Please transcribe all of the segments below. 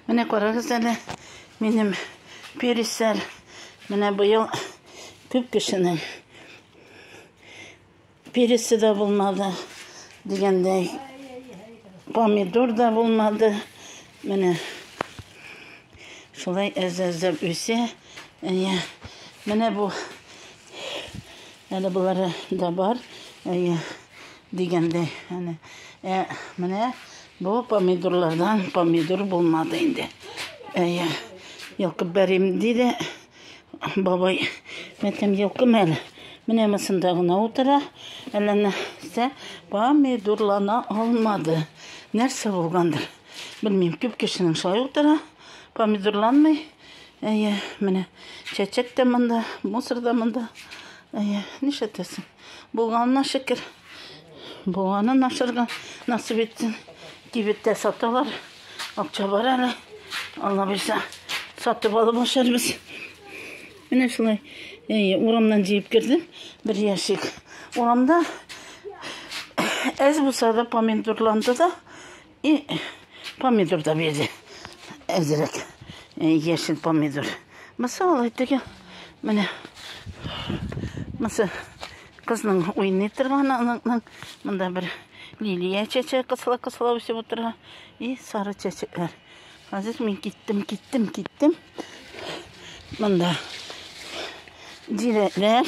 Mene qaragыз әле, минем перестер. Менә быел күп кешенең пересе дә булмады, дигәндәй, помидор да булмады. Менә шулай әз-әзләп үсә. Менә бу әле булары да бар, дигәндәй. Менә бу помидорлардан помидор булмады инде. Йылкып бәрим диде. Бабай, мәтем йылкым әле. Менә мысында гына утыра. Әле нәрсә помидорлана алмады. Нәрсә булгандыр? Белмим, күп кешенең шулай утыра. Помидорланмый. Менә чәчәк тә монда, мусор да монда. Нишләтәсең? Булганына шөкер. Булганын ашырга насыйп итсен. Кибеттә саталар. Акча бар әле. Алла бирсә, сатып алып ашарбыз. Менә шулай урамнан җыеп кирдем. Бер яшик. Урамда әз булса да помидорланды да, помидор да бирде. Әзрәк. Яшел помидор. Масалай тегә. Менә кызның уйный торган монда бер лилия чәчәк кысыла үсеп утыра. Сары чәчәкләр. Хәзер мин киттем. Монда җиләкләр.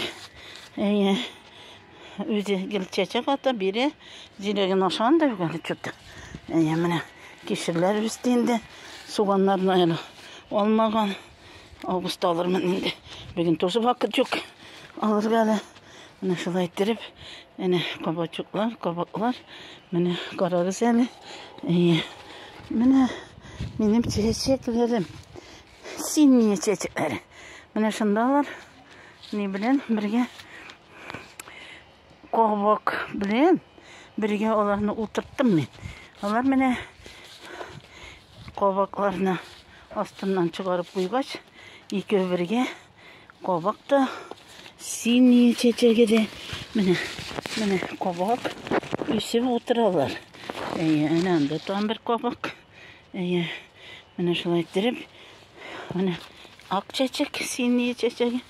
Үзе гел чәчәк ата бире. Җиләген ашаган да югары чөтте. Менә кишерләр үсте инде. Суганнарны алмаган. Августта алырмын инде. Бүген тоже вакыт юк. Алырга әле. Менә шулай иттереп, кабаклар. Менә карагыз әле. Менә минем чәчәкләрем. Синие чәчәкләр. Менә шундалар. Ни белән бергә кабак белән бергә аларны утырттым мин. Алар менә кабакларны астыннан чыгарып куйгач, ике бергә кабакта синие чәчәге дә менә кабак үсеп утыралар. Анда там бер кабак. Менә шулай иттереп, менә ак чәчәк, синие чәчәге.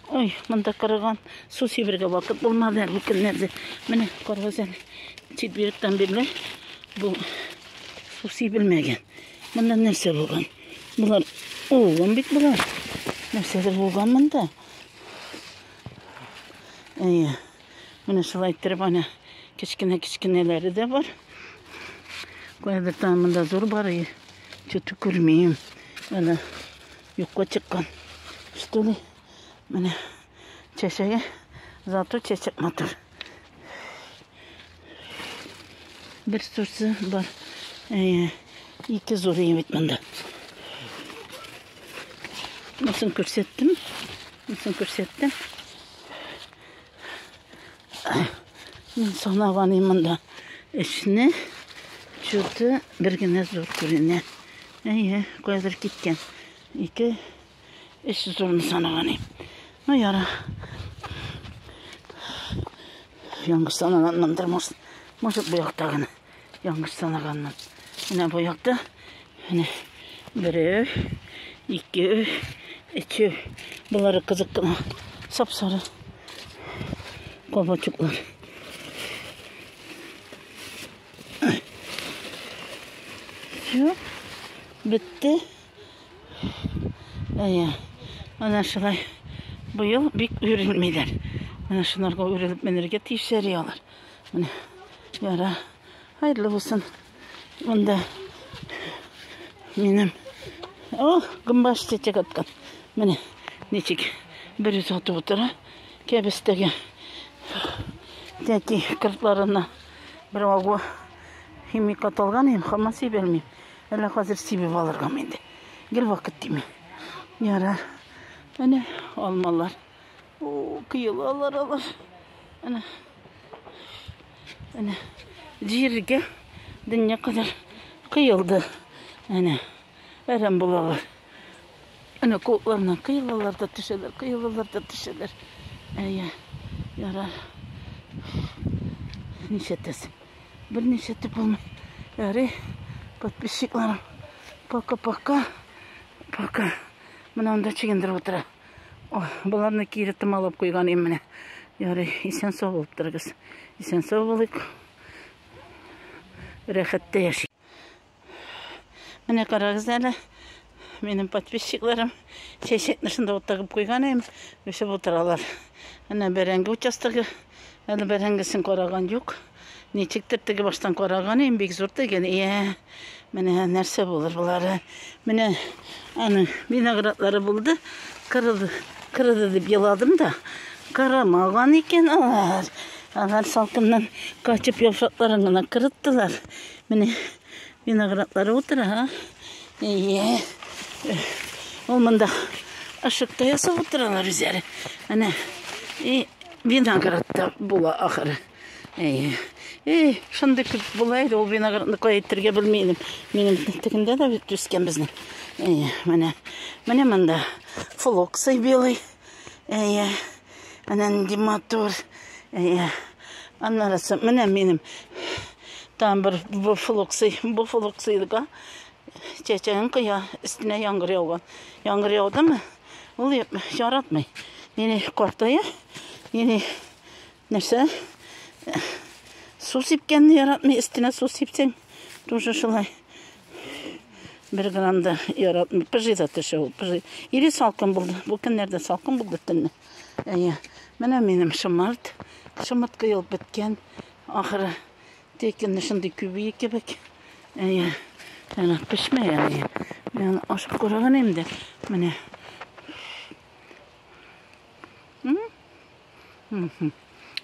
Ой, монда караган су сибергә вакыт булмады әле көннәрдә. Менә карагыз әле. Четверктан бирле бу су сибелмәгән. Монда нәрсә булган? Булар улган бит булар. Нәрсәдер булган монда. Менә шулай иттереп, ана кечкенәләре дә бар. Кайдыр там монда зур бар, чөтү күрмим. Ана юкка чыккан. Что ли? Менә чәчәге, зато чәчәк матур. Бер сорсы бар. Ике зур бит монда. Мосын күрсәттем. Мен санаган монда эшне чөтү бер генә зур күренә. Кайдыр киткән. Ике эш зурны санаган. Ну яра. Яңгыр санаганнандыр, может бу якта гына. Яңгыр санаганнан. Менә бу якта. Менә бер, ике, үч. Булары кызык кына. Сап-сары кабачыклар. Битте. Ана шулай. Быел бик үрелмәйләр. Менә шунарга үрелеп менергә тиешәриялар. Менә яра. Хайрлы булсын. Монда минем гымбаш чәчәк аткан. Менә ничек бер атып утыра. Кәбестәге тәки кыртларына бер алгы химикат алган, хамасы белмим. Әле хәзер сибеп алырга инде. Гел вакыт тими. Яра. Менә алмалар. Кыйлалар. Менә җиргә дөнья кадәр кыйлды. Әрәм булалар. Кулларына кыйлалар да төшәләр. Яра. Ничәтәсең? Бер ничәтеп булмый. Яри, подписчикларым. Пока. Мынамда чегендіріп отыра. Бұларны кері тымалап қойған еміне. Яры, исен сау болып тұрғыз. Исен сау болайық. Рәхетте яши. Міне қарағыз әлі. Менің подписчикларым шешетнішінде оттағып қойған ем. Өшіп отыралар. Әне бәрәңгі участығы. Әлі бәрәңгісін қораған жоқ. Нечіктіртігі баштан қораған ем. Бек зор деген. Міне нәрсе болыр бұлары. Міне виноградлары болды. Кырылды деп еладым да. Қарамаған екен алар. Алар салқыннан қачып yapraklarına kırıttılar. Mine vinogradları otura. Olmanda ışıkta yasa oturalar üzeri. Hani vinogradda bula ahırı. Şimdi bulaydı o vinogradını koyettirge bilmeydim. Benim tekinde de düşken bizden. Mine manda флоксый белый. Анан диматор. Аннарасы міне менің там бір флоксыйдыға чечен қия үстіне яңғыр яуған. Яңғыр яуды ма? Ол жаратмай. Ені қортайы, ені нәрсе су сепкенді яратмай, үстіне су сепсең, тоже шылай. Bir gramda yaratmış. Pıжыда төші ол. Ері салқын болды. Бұл күндерде салқын болды түнні. Міне менің шымарт. Шымарт қиылып біткен. Ақыры текін шынды көбейі кебек. Пішме. Мен ашып көрген емді. Міне.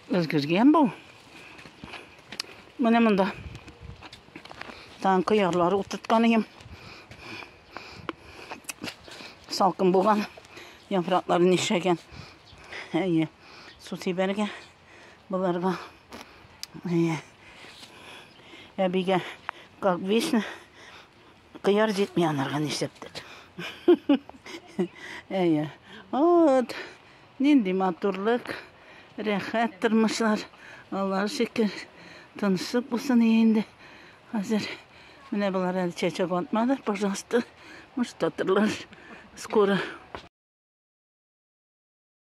Өзгерген бұл. Міне мұнда. Тан қиярлары ұтытқан ем. Salkın болған yapraklarını işegen. Su siberge бұларға. Әбіге как вишна қияр жетмей анарған ешепті. Ненде матурлық, рәхәт тұрмышлар. Аллах шекер тынышып болсын енді. Қазір міне бұлар әлі чечек ontmadı. Пожалуйста, мұштатырлар. Скоро